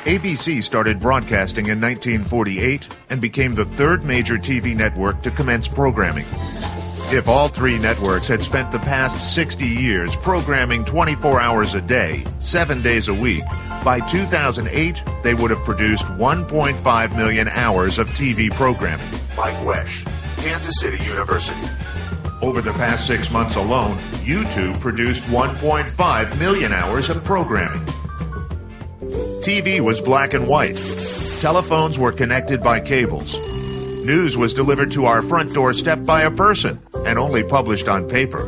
ABC started broadcasting in 1948 and became the third major TV network to commence programming. If all three networks had spent the past 60 years programming 24 hours a day, 7 days a week, by 2008, they would have produced 1.5 million hours of TV programming. Mike Wesch, Kansas City University. Over the past 6 months alone, YouTube produced 1.5 million hours of programming. TV was black and white. Telephones were connected by cables. News was delivered to our front doorstep by a person and only published on paper.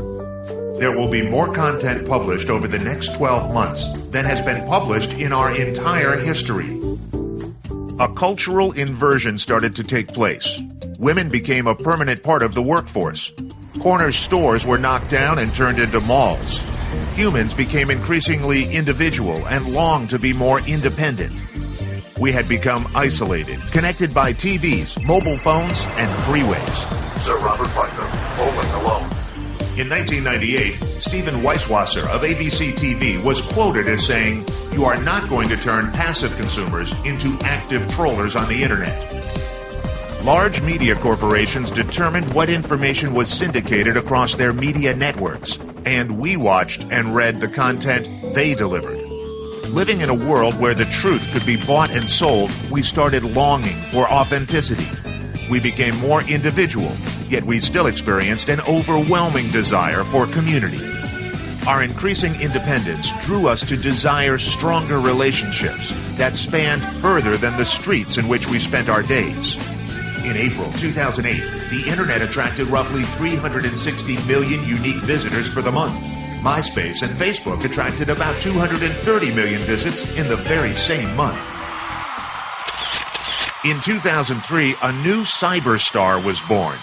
There will be more content published over the next 12 months than has been published in our entire history. A cultural inversion started to take place. Women became a permanent part of the workforce. Corner stores were knocked down and turned into malls. Humans became increasingly individual and longed to be more independent. We had become isolated, connected by TVs, mobile phones, and freeways. Sir Robert Putnam, Poland alone. In 1998, Stephen Weisswasser of ABC TV was quoted as saying, "You are not going to turn passive consumers into active trollers on the internet." Large media corporations determined what information was syndicated across their media networks, and we watched and read the content they delivered. Living in a world where the truth could be bought and sold, we started longing for authenticity. We became more individual, yet we still experienced an overwhelming desire for community. Our increasing independence drew us to desire stronger relationships that spanned further than the streets in which we spent our days. In April 2008, the internet attracted roughly 360 million unique visitors for the month. MySpace and Facebook attracted about 230 million visits in the very same month. In 2003, a new cyberstar was born.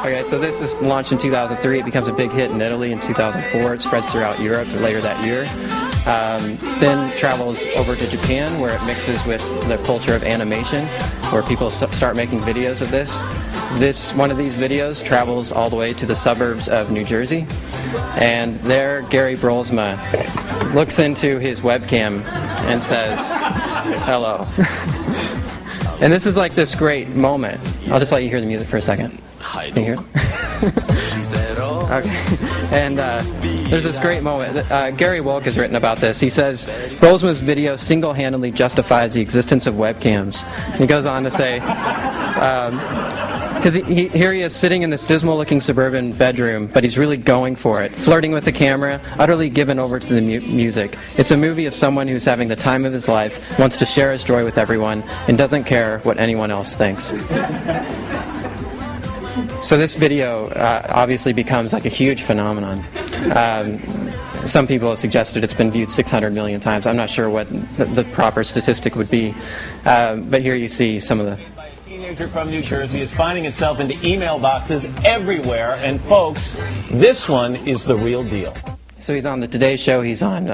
Okay, so this is launched in 2003. It becomes a big hit in Italy in 2004. It spreads throughout Europe later that year. Then travels over to Japan, where it mixes with the culture of animation, where people start making videos of this. One of these videos travels all the way to the suburbs of New Jersey, and there Gary Brolsma looks into his webcam and says, "Hello." And this is like this great moment. I'll just let you hear the music for a second. Can you hear it? Okay. And there's this great moment. Gary Wolk has written about this. He says, Brolsma's video single-handedly justifies the existence of webcams. And he goes on to say, because here he is sitting in this dismal-looking suburban bedroom, but he's really going for it, flirting with the camera, utterly given over to the music. It's a movie of someone who's having the time of his life, wants to share his joy with everyone, and doesn't care what anyone else thinks. So this video obviously becomes like a huge phenomenon. Some people have suggested it's been viewed 600 million times. I'm not sure what the proper statistic would be, but here you see some of the... A teenager from New Jersey is finding itself into email boxes everywhere, and folks, this one is the real deal. So he's on the Today Show, he's on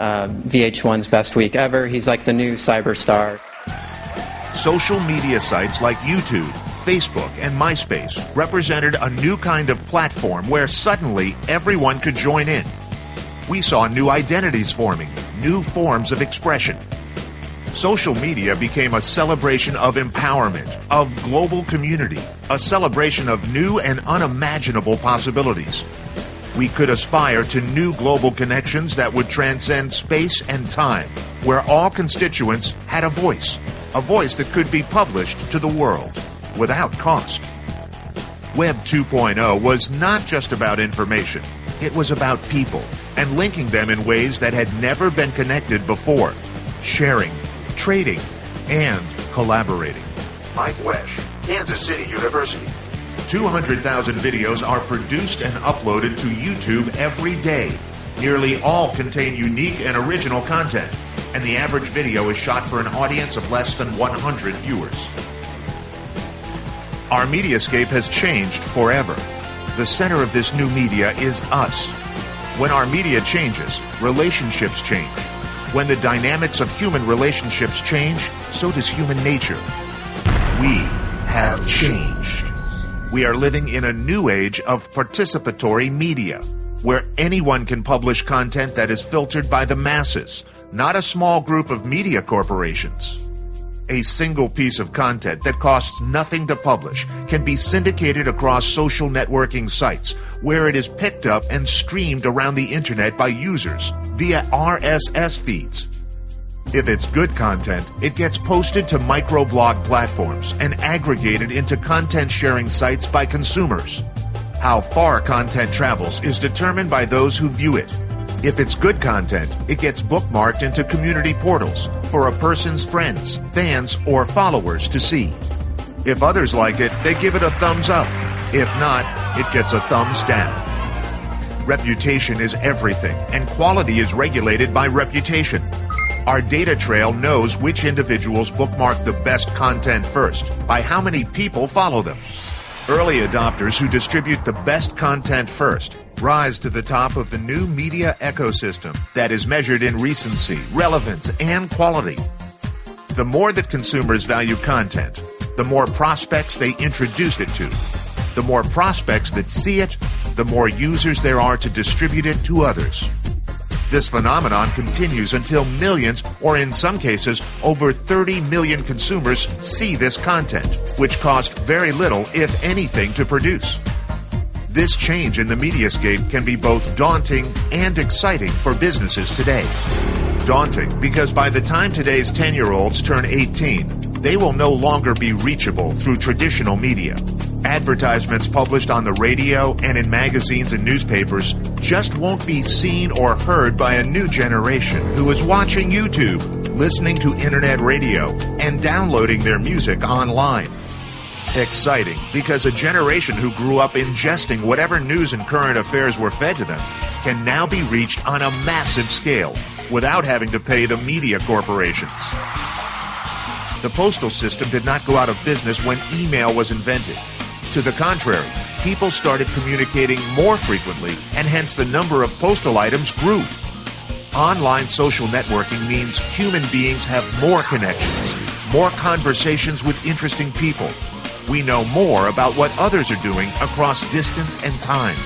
VH1's Best Week Ever, he's like the new cyberstar. Social media sites like YouTube, Facebook, and MySpace represented a new kind of platform where suddenly everyone could join in. We saw new identities forming, new forms of expression. Social media became a celebration of empowerment, of global community, a celebration of new and unimaginable possibilities. We could aspire to new global connections that would transcend space and time, where all constituents had a voice that could be published to the world without cost. Web 2.0 was not just about information. It was about people and linking them in ways that had never been connected before, sharing, trading, and collaborating. Mike Wesch, Kansas City University. 200,000 videos are produced and uploaded to YouTube every day. Nearly all contain unique and original content, and the average video is shot for an audience of less than 100 viewers. Our mediascape has changed forever. The center of this new media is us. When our media changes, relationships change. When the dynamics of human relationships change, so does human nature. We have changed. We are living in a new age of participatory media, where anyone can publish content that is filtered by the masses, not a small group of media corporations. A single piece of content that costs nothing to publish can be syndicated across social networking sites, where it is picked up and streamed around the internet by users via RSS feeds. If it's good content, it gets posted to microblog platforms and aggregated into content-sharing sites by consumers. How far content travels is determined by those who view it. If it's good content, it gets bookmarked into community portals for a person's friends, fans, or followers to see. If others like it, they give it a thumbs up. If not, it gets a thumbs down. Reputation is everything, and quality is regulated by reputation. Our data trail knows which individuals bookmark the best content first by how many people follow them. Early adopters who distribute the best content first rise to the top of the new media ecosystem that is measured in recency, relevance, and quality. The more that consumers value content, the more prospects they introduce it to. The more prospects that see it, the more users there are to distribute it to others. This phenomenon continues until millions, or in some cases, over 30 million consumers see this content, which cost very little, if anything, to produce. This change in the mediascape can be both daunting and exciting for businesses today. Daunting because by the time today's 10-year-olds turn 18, they will no longer be reachable through traditional media. Advertisements published on the radio and in magazines and newspapers just won't be seen or heard by a new generation who is watching YouTube, listening to internet radio, and downloading their music online. Exciting because a generation who grew up ingesting whatever news and current affairs were fed to them can now be reached on a massive scale without having to pay the media corporations. The postal system did not go out of business when email was invented. To the contrary, people started communicating more frequently, and hence the number of postal items grew. Online social networking means human beings have more connections, more conversations with interesting people. We know more about what others are doing across distance and time.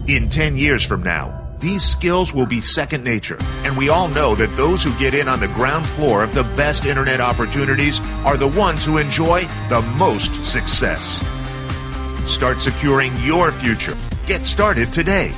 In 10 years from now, these skills will be second nature, and we all know that those who get in on the ground floor of the best internet opportunities are the ones who enjoy the most success. Start securing your future. Get started today